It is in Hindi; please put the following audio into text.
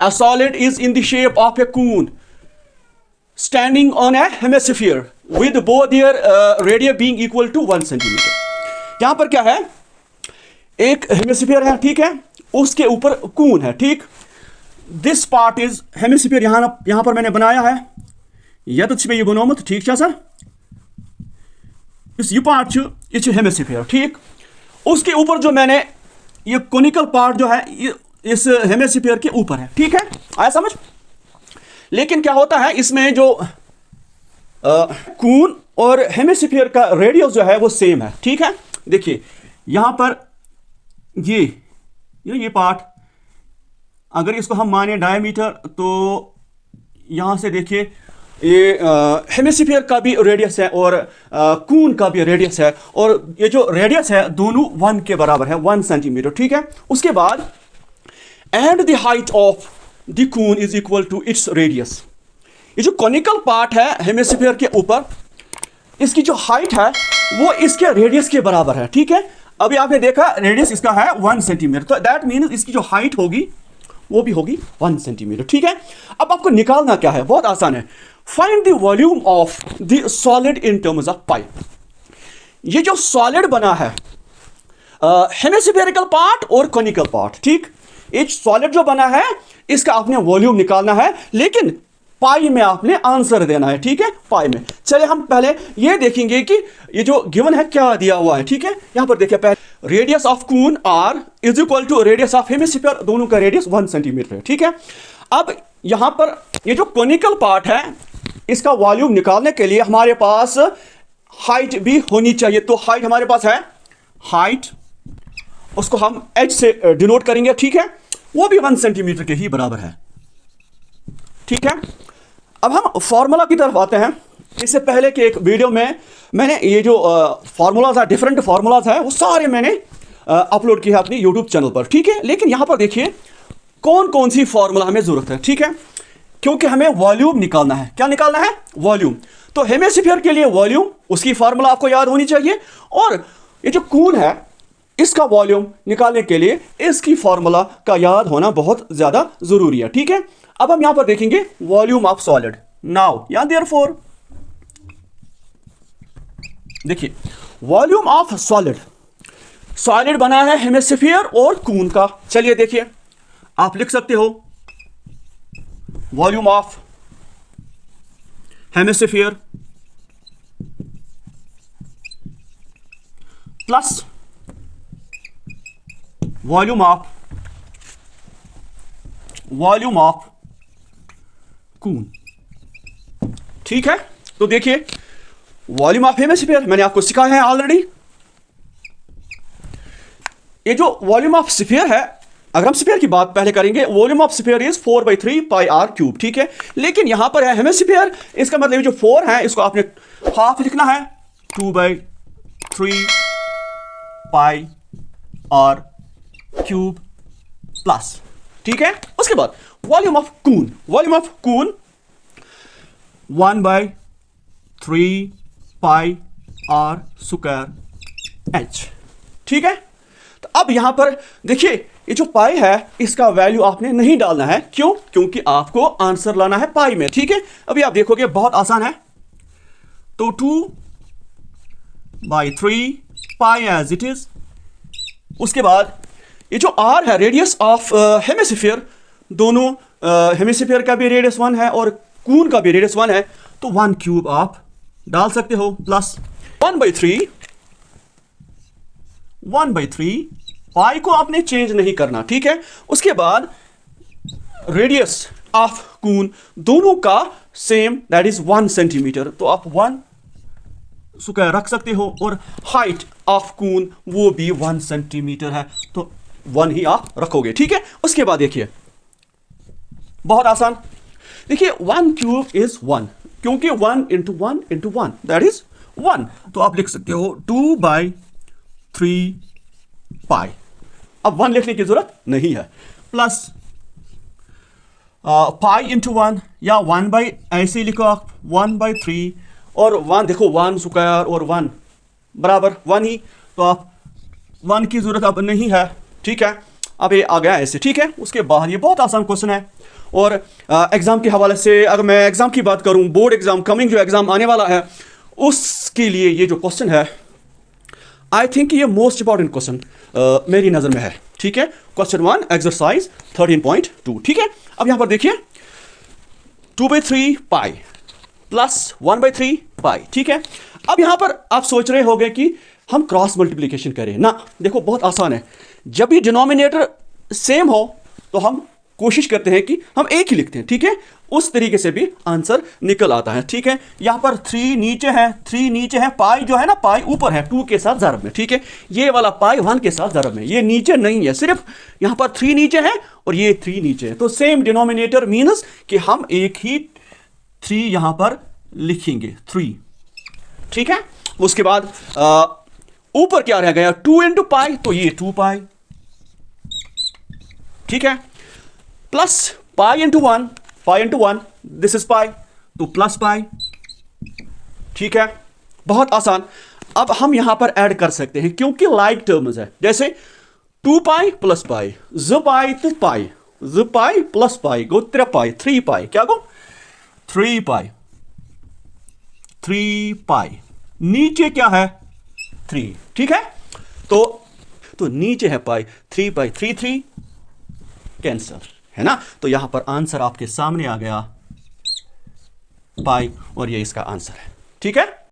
A solid is in the shape of a cone standing on a hemisphere with both their radii being equal to 1 centimeter. यहां पर क्या है, एक हेमिस्फीयर है, ठीक है, उसके ऊपर कून है, ठीक. This part is hemisphere. यहां पर मैंने बनाया है यह तो ये बनोमुत, ठीक है सर. यह पार्ट यह हेमिस्फीयर, ठीक. उसके ऊपर जो मैंने ये कोनिकल पार्ट जो है ये इस हेमिस्फीयर के ऊपर है, ठीक है. आया समझ. लेकिन क्या होता है इसमें जो कून और हेमिस्फीयर का रेडियस जो है वो सेम है, ठीक है. देखिए यहां पर ये पार्ट अगर इसको हम माने डायमीटर, तो यहां से देखिए ये हेमिस्फीयर का भी रेडियस है और कून का भी रेडियस है, और ये जो रेडियस है दोनों 1 के बराबर है, 1 सेंटीमीटर, ठीक है. उसके बाद and the height of the cone is equal to its radius. ये जो कॉनिकल पार्ट है हेमिस्फीयर के ऊपर, इसकी जो हाइट है वो इसके रेडियस के बराबर है, ठीक है. अभी आपने देखा रेडियस इसका है 1 सेंटीमीटर, तो दैट मीन्स इसकी जो हाइट होगी वो भी होगी 1 सेंटीमीटर, ठीक है. अब आपको निकालना क्या है, बहुत आसान है. Find the volume of the solid in terms of pipe. ये जो सॉलिड बना है हेमिस्फेरिकल पार्ट और कॉनिकल पार्ट, ठीक. एक सॉलिड जो बना है इसका आपने वॉल्यूम निकालना है, लेकिन पाई में आपने आंसर देना है, ठीक है, पाई में. चलिए हम पहले ये देखेंगे कि ये जो गिवन है क्या दिया हुआ है, ठीक है. यहां पर देखिए पहले radius of cone r is equal to radius of hemisphere, दोनों का रेडियस 1 सेंटीमीटर है, ठीक है. अब यहां पर ये जो कोनिकल पार्ट है इसका वॉल्यूम निकालने के लिए हमारे पास हाइट भी होनी चाहिए. तो हाइट हमारे पास है, हाइट उसको हम h से डिनोट करेंगे, ठीक है. वो भी 1 सेंटीमीटर के ही बराबर है, ठीक है. अब हम फॉर्मूला की तरफ आते हैं. इससे पहले के एक वीडियो में मैंने ये जो फार्मूलाज है, डिफरेंट फार्मूलाज है, वो सारे मैंने अपलोड किए हैं अपनी यूट्यूब चैनल पर, ठीक है. लेकिन यहां पर देखिए कौन कौन सी फार्मूला हमें जरूरत है, ठीक है, क्योंकि हमें वॉल्यूम निकालना है. क्या निकालना है, वॉल्यूम. तो हेमिस्फीयर के लिए वॉल्यूम, उसकी फार्मूला आपको याद होनी चाहिए, और ये जो कून है इसका वॉल्यूम निकालने के लिए इसकी फार्मूला का याद होना बहुत ज्यादा जरूरी है, ठीक है. अब हम यहां पर देखेंगे वॉल्यूम ऑफ सॉलिड. नाउ या देयरफॉर देखिए वॉल्यूम ऑफ सॉलिड, सॉलिड बना है हेमिस्फीयर और कून का. चलिए देखिए आप लिख सकते हो volume of hemisphere plus volume of cone, ठीक है. तो देखिए वॉल्यूम ऑफ हेमिस्फीयर मैंने आपको सिखाया है ऑलरेडी. ये जो वॉल्यूम ऑफ स्फीयर है, अगर हम स्फीयर की बात पहले करेंगे, volume of sphere is 4/3 pi r cube, ठीक है. लेकिन यहां पर है हेमिस्फीयर, इसका मतलब जो 4 है इसको आपने हाफ लिखना है, 2/3 पाई आर क्यूब प्लस, ठीक है. उसके बाद volume of cone, 1/3 pi r square h, ठीक है. तो अब यहां पर देखिए ये जो पाई है इसका वैल्यू आपने नहीं डालना है. क्यों? क्योंकि आपको आंसर लाना है पाई में, ठीक है. अभी आप देखोगे बहुत आसान है. तो 2/3 पाई एज इट इज. उसके बाद ये जो आर है रेडियस ऑफ हेमिस्फीयर, दोनों हेमिस्फीयर का भी रेडियस 1 है और कून का भी रेडियस 1 है, तो 1 क्यूब आप डाल सकते हो, प्लस 1/3 पाई को आपने चेंज नहीं करना, ठीक है. उसके बाद रेडियस ऑफ कून दोनों का सेम, दैट इज 1 सेंटीमीटर, तो आप 1 स्क्वायर रख सकते हो, और हाइट ऑफ कून वो भी 1 सेंटीमीटर है, तो 1 ही आप रखोगे, ठीक है. उसके बाद देखिए बहुत आसान, देखिए 1 क्यूब इज 1, क्योंकि 1 इंटू 1 इंटू 1 दैट इज 1, तो आप लिख सकते हो 2/3 पाई. अब 1 लिखने की जरूरत नहीं है, प्लस पाई इंटू 1 या 1 बाई, ऐसे लिखो आप 1/3 और 1, देखो 1 स्क्वायर और 1 बराबर 1 ही, तो आप 1 की जरूरत अब नहीं है, ठीक है. अब ये आ गया ऐसे, ठीक है। उसके बाद ये बहुत आसान क्वेश्चन है। और एग्जाम के हवाले से अगर मैं एग्जाम की बात करूं, बोर्ड एग्जाम, कमिंग जो एग्जाम आने वाला है, उसके लिए ये जो क्वेश्चन है, आई थिंक ये मोस्ट इंपॉर्टेंट क्वेश्चन मेरी नज़र में है, ठीक है। क्वेश्चन 1 एक्सरसाइज 13.2, ठीक है। अब यहां पर देखिए 2/3 पाई प्लस 1/3 पाई, ठीक है। अब यहां पर आप सोच रहे होंगे कि हम क्रॉस मल्टीप्लिकेशन करें ना। देखो बहुत आसान है, जब भी डिनोमिनेटर सेम हो तो हम कोशिश करते हैं कि हम एक ही लिखते हैं, ठीक है। उस तरीके से भी आंसर निकल आता है, ठीक है। यहां पर 3 नीचे है, 3 नीचे है, पाई जो है ना, पाई ऊपर है 2 के साथ ज़रब में, ठीक है। ये वाला पाई 1 के साथ ज़रब में, ये नीचे नहीं है, सिर्फ यहां पर 3 नीचे है और ये 3 नीचे है, तो सेम डिनोमिनेटर मीन्स कि हम एक ही 3 यहां पर लिखेंगे, 3, ठीक है। उसके बाद ऊपर क्या रह गया, 2 इंटू पाई, तो ये 2 पाई, ठीक है। Plus pi into 1, pi into 1, this is pi, तो प्लस पाई, ठीक है। बहुत आसान। अब हम यहां पर ऐड कर सकते हैं क्योंकि लाइक टर्म्स है, जैसे 2 पाई प्लस पाई, ज पाई तो पाई, ज पाई प्लस पाई गो 3 पाई, 3 पाई, क्या गो 3 पाई, 3 पाई, नीचे क्या है 3, ठीक है। तो नीचे है पाई, 3 पाई 3 3 कैंसर, है ना। तो यहां पर आंसर आपके सामने आ गया पाई, और ये इसका आंसर है, ठीक है।